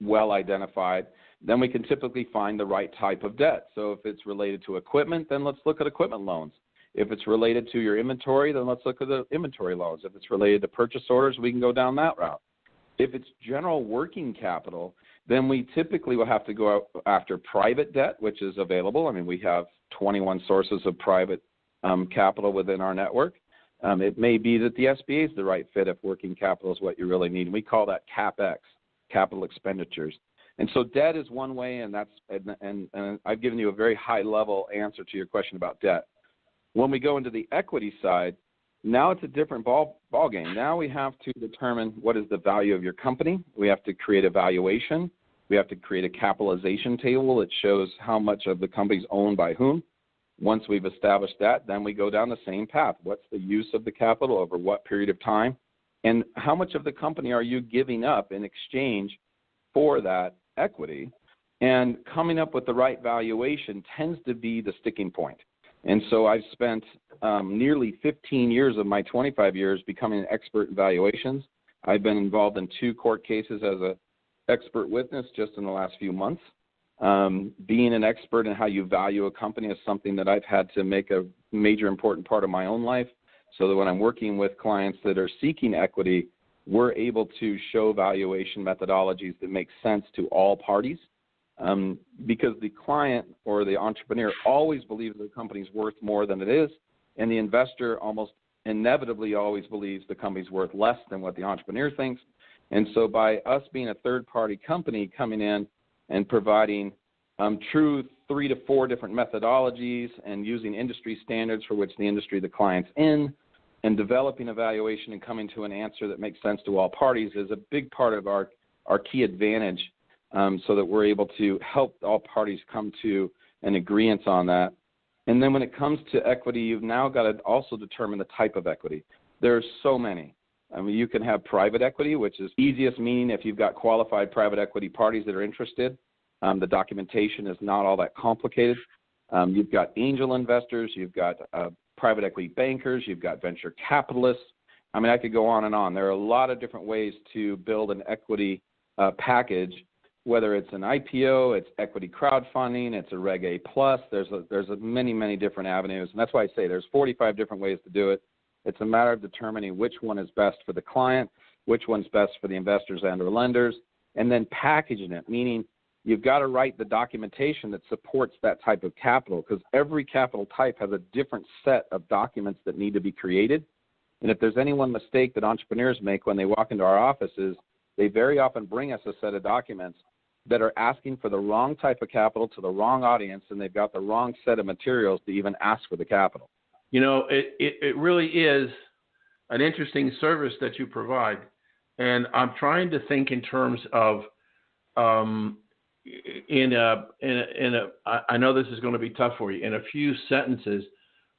well identified, then we can typically find the right type of debt. So if it's related to equipment, then let's look at equipment loans. If it's related to your inventory, then let's look at the inventory loans. If it's related to purchase orders, we can go down that route. If it's general working capital, then we typically will have to go after private debt, which is available. I mean, we have 21 sources of private capital within our network. It may be that the SBA is the right fit if working capital is what you really need. We call that CapEx, capital expenditures. And so debt is one way, and I've given you a very high-level answer to your question about debt. When we go into the equity side, now it's a different ball game. Now we have to determine what is the value of your company. We have to create a valuation. We have to create a capitalization table that shows how much of the company is owned by whom. Once we've established that, then we go down the same path. What's the use of the capital over what period of time? And how much of the company are you giving up in exchange for that equity? And coming up with the right valuation tends to be the sticking point. And so I've spent nearly 15 years of my 25 years becoming an expert in valuations. I've been involved in 2 court cases as an expert witness just in the last few months. Being an expert in how you value a company is something that I've had to make a major important part of my own life, so that when I'm working with clients that are seeking equity, we're able to show valuation methodologies that make sense to all parties. Because the client or the entrepreneur always believes the company's worth more than it is, and the investor almost inevitably always believes the company's worth less than what the entrepreneur thinks. And so by us being a third-party company coming in and providing true 3 to 4 different methodologies and using industry standards for which the industry the client's in, and developing a valuation and coming to an answer that makes sense to all parties is a big part of our key advantage. So that we're able to help all parties come to an agreement on that. And then when it comes to equity, you've now got to also determine the type of equity. There's so many. I mean, you can have private equity, which is easiest, meaning if you've got qualified private equity parties that are interested, the documentation is not all that complicated. You've got angel investors, you've got private equity bankers, you've got venture capitalists. I mean, I could go on and on. There are a lot of different ways to build an equity package. Whether it's an IPO, it's equity crowdfunding, it's a Reg A+, there's many different avenues. And that's why I say there's 45 different ways to do it. It's a matter of determining which one is best for the client, which one's best for the investors and or lenders, and then packaging it, meaning you've got to write the documentation that supports that type of capital, because every capital type has a different set of documents that need to be created. And if there's any one mistake that entrepreneurs make when they walk into our offices, they very often bring us a set of documents that are asking for the wrong type of capital to the wrong audience, and they've got the wrong set of materials to even ask for the capital. You know, it really is an interesting service that you provide. And I'm trying to think in terms of, I know this is going to be tough for you. In a few sentences,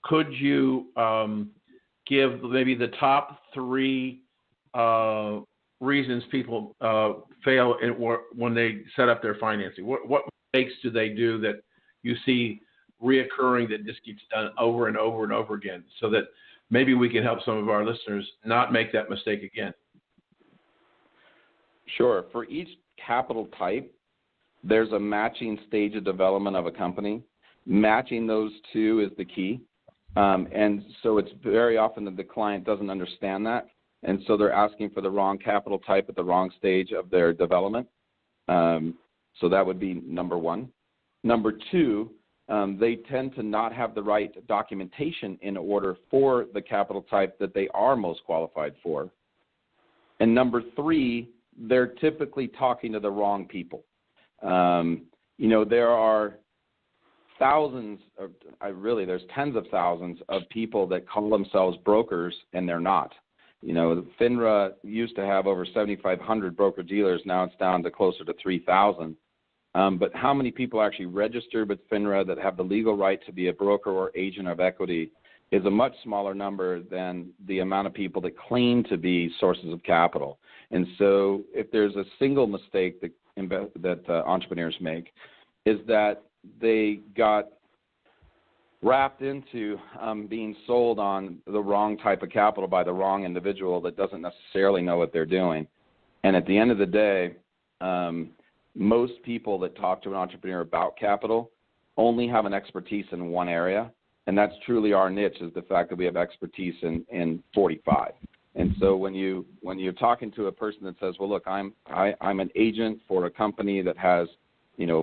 could you give maybe the top 3 reasons people fail when they set up their financing? What mistakes do they do that you see reoccurring that just gets done over and over and over again, so that maybe we can help some of our listeners not make that mistake again? Sure. For each capital type, there's a matching stage of development of a company. Matching those two is the key. And so it's very often that the client doesn't understand that. And so they're asking for the wrong capital type at the wrong stage of their development. So that would be number 1. Number 2, they tend to not have the right documentation in order for the capital type that they are most qualified for. And number 3, they're typically talking to the wrong people. There are thousands, there's tens of thousands of people that call themselves brokers, and they're not. FINRA used to have over 7,500 broker-dealers. Now it's down to closer to 3,000. But how many people actually registered with FINRA that have the legal right to be a broker or agent of equity is a much smaller number than the amount of people that claim to be sources of capital. And so if there's a single mistake that entrepreneurs make, is that they got wrapped into being sold on the wrong type of capital by the wrong individual that doesn't necessarily know what they're doing. And at the end of the day, most people that talk to an entrepreneur about capital only have an expertise in one area, and that's truly our niche, is the fact that we have expertise in 45. And so when you're talking to a person that says, well, look, I'm an agent for a company that has,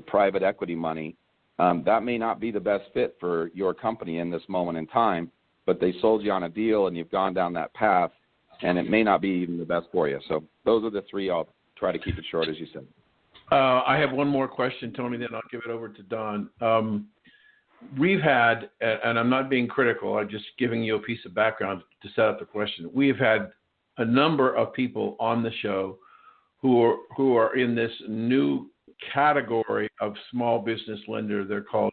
private equity money, that may not be the best fit for your company in this moment in time, but they sold you on a deal and you've gone down that path, and it may not be even the best for you. So those are the 3. I'll try to keep it short, as you said. I have one more question, Tony, then I'll give it over to Don. We've had, and I'm not being critical, I'm just giving you a piece of background to set up the question. We've had a number of people on the show who are in this new category of small business lender. They're called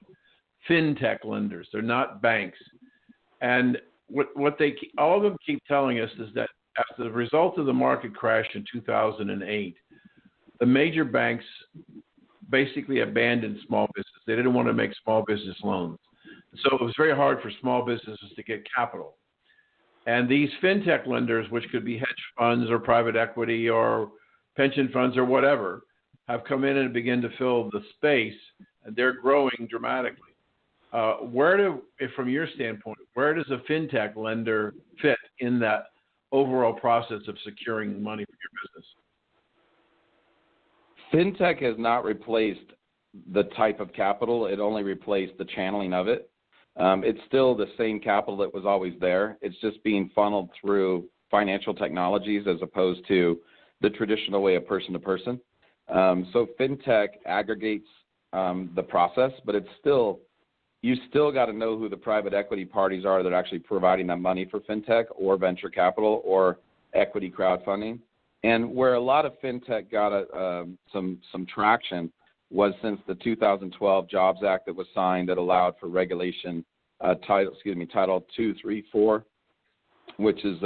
fintech lenders. They're not banks. And what they all of them keep telling us is that as a result of the market crash in 2008, the major banks basically abandoned small business. They didn't want to make small business loans. So it was very hard for small businesses to get capital. And these fintech lenders, which could be hedge funds or private equity or pension funds or whatever, have come in and begin to fill the space, and they're growing dramatically. From your standpoint, where does a fintech lender fit in that overall process of securing money for your business? Fintech has not replaced the type of capital. It only replaced the channeling of it. It's still the same capital that was always there. It's just being funneled through financial technologies as opposed to the traditional way of person to person. So fintech aggregates the process, but you still got to know who the private equity parties are that are actually providing that money for fintech or venture capital or equity crowdfunding. And where a lot of fintech got some traction was since the 2012 Jobs Act that was signed that allowed for regulation, Title 2, 3, 4, which is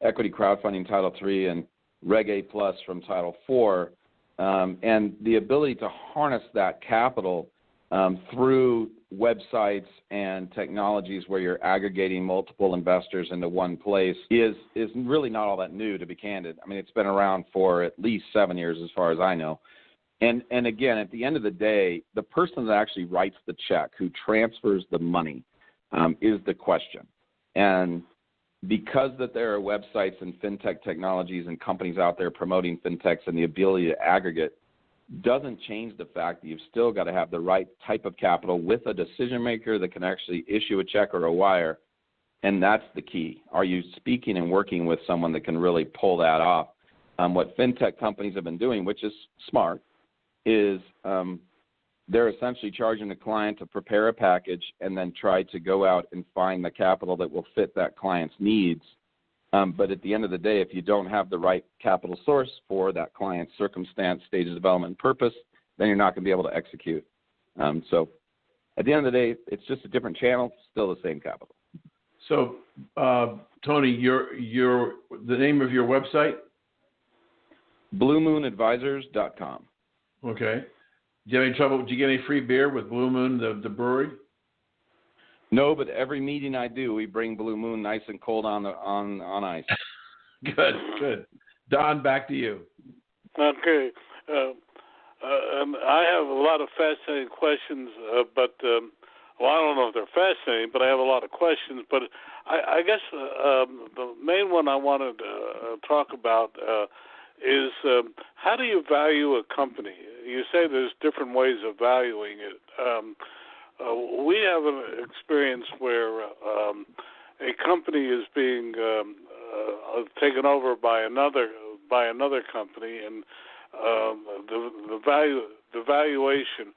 equity crowdfunding Title 3 and Reg A Plus from Title 4, and the ability to harness that capital through websites and technologies where you're aggregating multiple investors into one place is really not all that new, to be candid. I mean, it's been around for at least 7 years as far as I know. And again, at the end of the day, the person that actually writes the check, who transfers the money, is the question. And because that there are websites and fintech technologies and companies out there promoting fintechs and the ability to aggregate doesn't change the fact that you've still got to have the right type of capital with a decision maker that can actually issue a check or a wire, and that's the key. Are you speaking and working with someone that can really pull that off? What fintech companies have been doing, which is smart, is they're essentially charging the client to prepare a package and then try to go out and find the capital that will fit that client's needs. But at the end of the day, if you don't have the right capital source for that client's circumstance, stage of development, and purpose, then you're not going to be able to execute. So at the end of the day, it's just a different channel, still the same capital. So, Tony, the name of your website? BlueMoonAdvisors.com. Okay. Do you have any trouble? Do you get any free beer with Blue Moon, the brewery? No, but every meeting I do, we bring Blue Moon nice and cold on ice. Good. Don, back to you. Okay. I have a lot of fascinating questions, but well, I don't know if they're fascinating, but I have a lot of questions. But I guess the main one I wanted to talk about is how do you value a company? You say there's different ways of valuing it. We have an experience where a company is being taken over by another company, and the valuation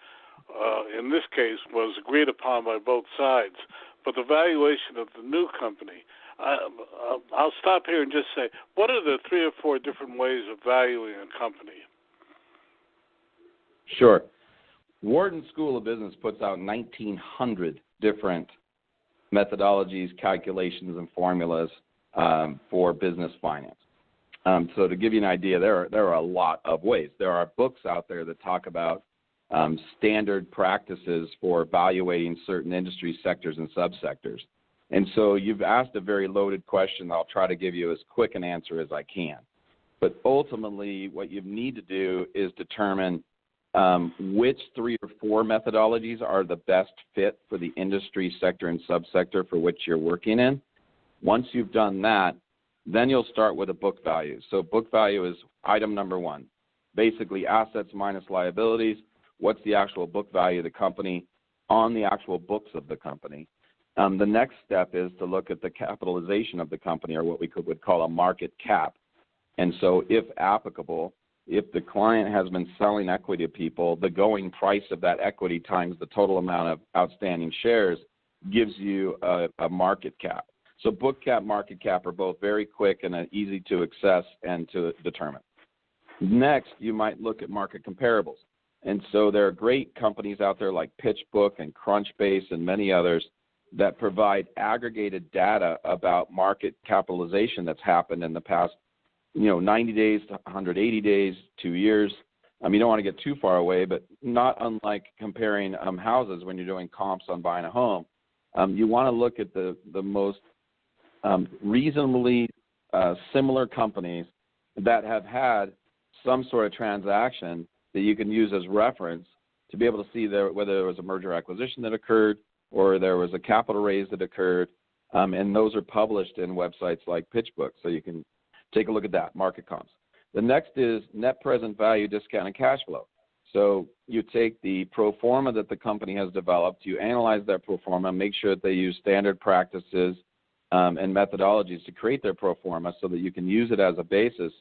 in this case was agreed upon by both sides. But the valuation of the new company, I'll stop here and just say, what are the 3 or 4 different ways of valuing a company? Sure. Wharton School of Business puts out 1,900 different methodologies, calculations, and formulas for business finance. So to give you an idea, there are a lot of ways. There are books out there that talk about standard practices for evaluating certain industry sectors and subsectors. And so you've asked a very loaded question. I'll try to give you as quick an answer as I can. But ultimately, what you need to do is determine which 3 or 4 methodologies are the best fit for the industry sector and subsector for which you're working in. Once you've done that, then you'll start with a book value. So book value is item number 1, basically assets minus liabilities. What's the actual book value of the company on the actual books of the company? The next step is to look at the capitalization of the company, or what we would call a market cap. And so if applicable, if the client has been selling equity to people, the going price of that equity times the total amount of outstanding shares gives you a market cap. So book cap, market cap are both very quick and easy to access and to determine. Next, you might look at market comparables. And so there are great companies out there like PitchBook and Crunchbase and many others that provide aggregated data about market capitalization that's happened in the past 90 days to 180 days, 2 years. You don't want to get too far away, but not unlike comparing houses when you're doing comps on buying a home. You want to look at the most reasonably similar companies that have had some sort of transaction that you can use as reference to be able to see whether there was a merger acquisition that occurred or there was a capital raise that occurred. And those are published in websites like PitchBook, so you can take a look at that, market comps. The next is net present value, discounted cash flow. So you take the pro forma that the company has developed, you analyze that pro forma, make sure that they use standard practices and methodologies to create their pro forma so that you can use it as a basis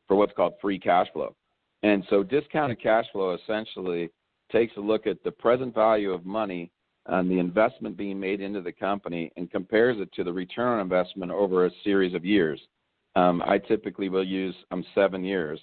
for what's called free cash flow. And so discounted cash flow essentially takes a look at the present value of money and the investment being made into the company and compares it to the return on investment over a series of years. I typically will use 7 years.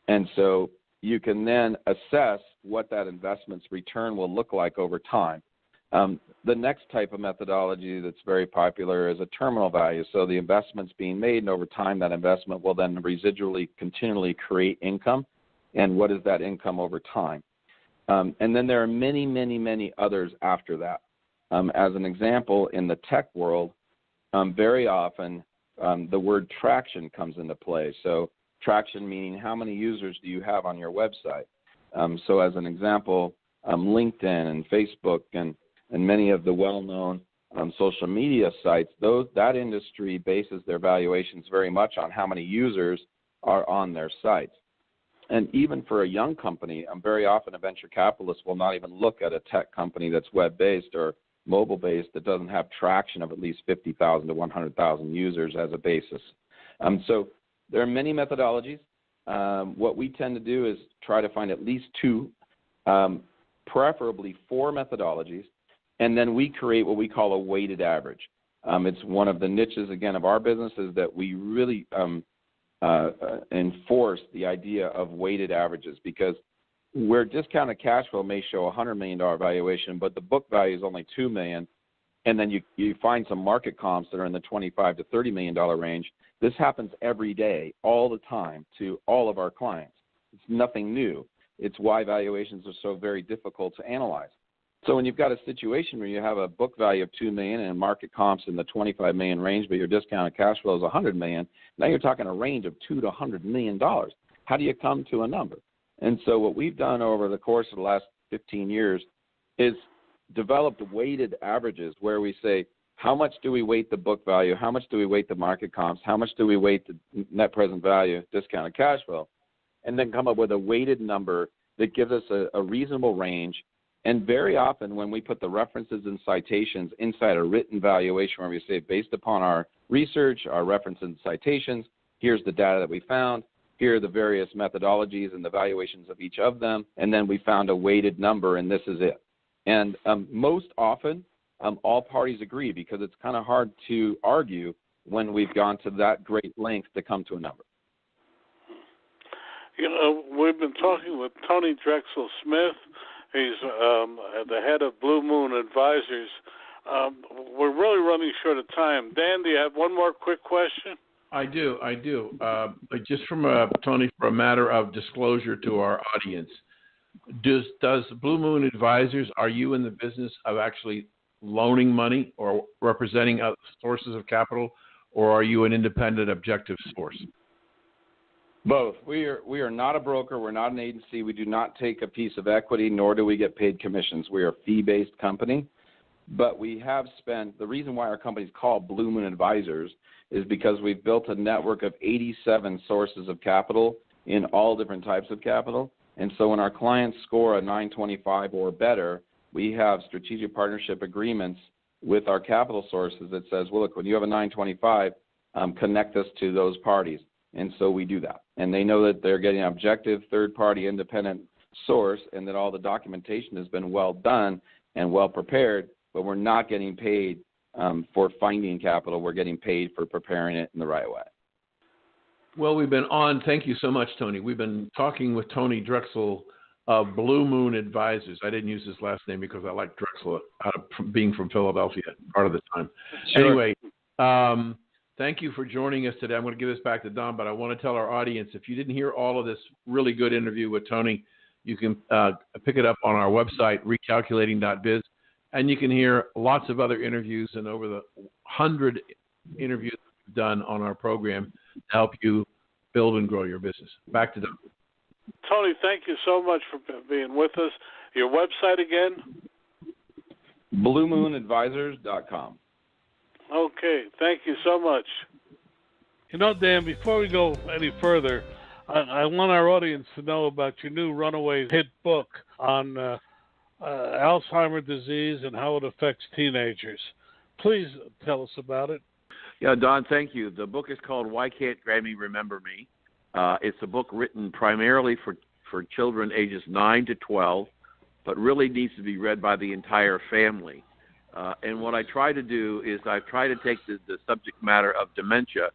And so you can then assess what that investment's return will look like over time. The next type of methodology that's very popular is a terminal value. So the investment's being made, and over time that investment will then residually continually create income. And what is that income over time? And then there are many, many, many others after that. As an example, in the tech world, very often the word traction comes into play. So traction meaning how many users do you have on your website? So as an example, LinkedIn and Facebook and many of the well-known social media sites, that industry bases their valuations very much on how many users are on their sites. And even for a young company, very often a venture capitalist will not even look at a tech company that's web-based or mobile-based that doesn't have traction of at least 50,000 to 100,000 users as a basis. So there are many methodologies. What we tend to do is try to find at least two, preferably four methodologies, and then we create what we call a weighted average. It's one of the niches, again, of our business is that we really enforce the idea of weighted averages, because where discounted cash flow may show a $100 million valuation, but the book value is only $2 million, and then you find some market comps that are in the $25 to $30 million range. This happens every day, all the time, to all of our clients. It's nothing new. It's why valuations are so very difficult to analyze. So when you've got a situation where you have a book value of $2 million and market comps in the $25 million range, but your discounted cash flow is $100 million, now you're talking a range of $2 to $100 million. How do you come to a number? And so what we've done over the course of the last 15 years is developed weighted averages where we say, how much do we weight the book value? How much do we weight the market comps? How much do we weight the net present value, discounted cash flow? And then come up with a weighted number that gives us a reasonable range. And very often when we put the references and citations inside a written valuation where we say, based upon our research, our references and citations, here's the data that we found, here are the various methodologies and the valuations of each of them, and then we found a weighted number, and this is it. And most often, all parties agree, because it's kind of hard to argue when we've gone to that great length to come to a number. You know, we've been talking with Tony Drexel Smith. He's the head of Blue Moon Advisors. We're really running short of time. Dan, do you have one more quick question? I do. Just from Tony, for a matter of disclosure to our audience, does Blue Moon Advisors, are you in the business of actually loaning money or representing other sources of capital, or are you an independent, objective source? Both. We are not a broker. We're not an agency. We do not take a piece of equity, nor do we get paid commissions. We are a fee-based company. But we have spent, the reason why our company is called Blue Moon Advisors is because we've built a network of 87 sources of capital in all different types of capital. And so when our clients score a 925 or better, we have strategic partnership agreements with our capital sources that says, well, look, when you have a 925, connect us to those parties. And so we do that. And they know that they're getting an objective, third-party, independent source, and that all the documentation has been well done and well prepared, but we're not getting paid for finding capital. We're getting paid for preparing it in the right way. Well, we've been on. Thank you so much, Tony. We've been talking with Tony Drexel of Blue Moon Advisors. I didn't use his last name because I like Drexel being from Philadelphia part of the time. Sure. Anyway, thank you for joining us today. I'm going to give this back to Don, but I want to tell our audience, if you didn't hear all of this really good interview with Tony, you can pick it up on our website, recalculating.biz, and you can hear lots of other interviews and over the 100 interviews we've done on our program to help you build and grow your business. Back to Don. Tony, thank you so much for being with us. Your website again? BlueMoonAdvisors.com. Okay, thank you so much. You know, Dan, before we go any further, I want our audience to know about your new runaway hit book on Alzheimer's disease and how it affects teenagers. Please tell us about it. Yeah, Don, thank you. The book is called Why Can't Grammy Remember Me? It's a book written primarily for children ages 9 to 12, but really needs to be read by the entire family. And what I try to do is I try to take the subject matter of dementia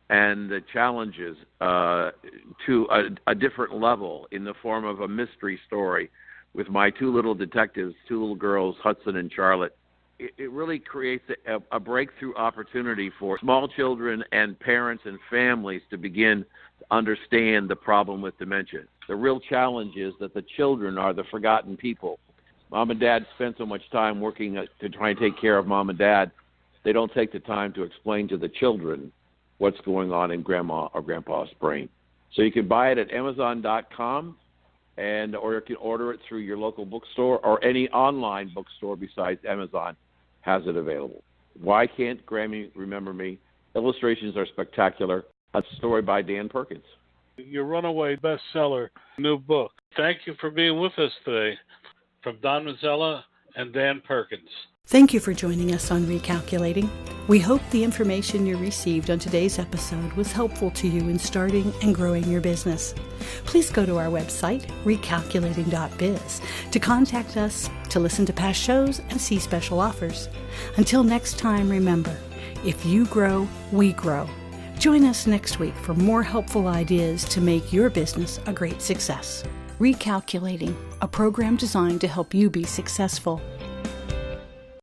and the challenges to a different level in the form of a mystery story with my two little detectives, two little girls, Hudson and Charlotte. It really creates a breakthrough opportunity for small children and parents and families to begin to understand the problem with dementia. The real challenge is that the children are the forgotten people. Mom and Dad spend so much time working to try and take care of Mom and Dad, they don't take the time to explain to the children what's going on in Grandma or Grandpa's brain. So you can buy it at Amazon.com, or you can order it through your local bookstore or any online bookstore besides Amazon has it available. Why Can't Grammy Remember Me? Illustrations are spectacular. A story by Dan Perkins. your runaway bestseller new book. Thank you for being with us today. From Don Mazzella and Dan Perkins. Thank you for joining us on Recalculating. We hope the information you received on today's episode was helpful to you in starting and growing your business. Please go to our website, recalculating.biz, to contact us, to listen to past shows, and see special offers. Until next time, remember, if you grow, we grow. Join us next week for more helpful ideas to make your business a great success. Recalculating, a program designed to help you be successful.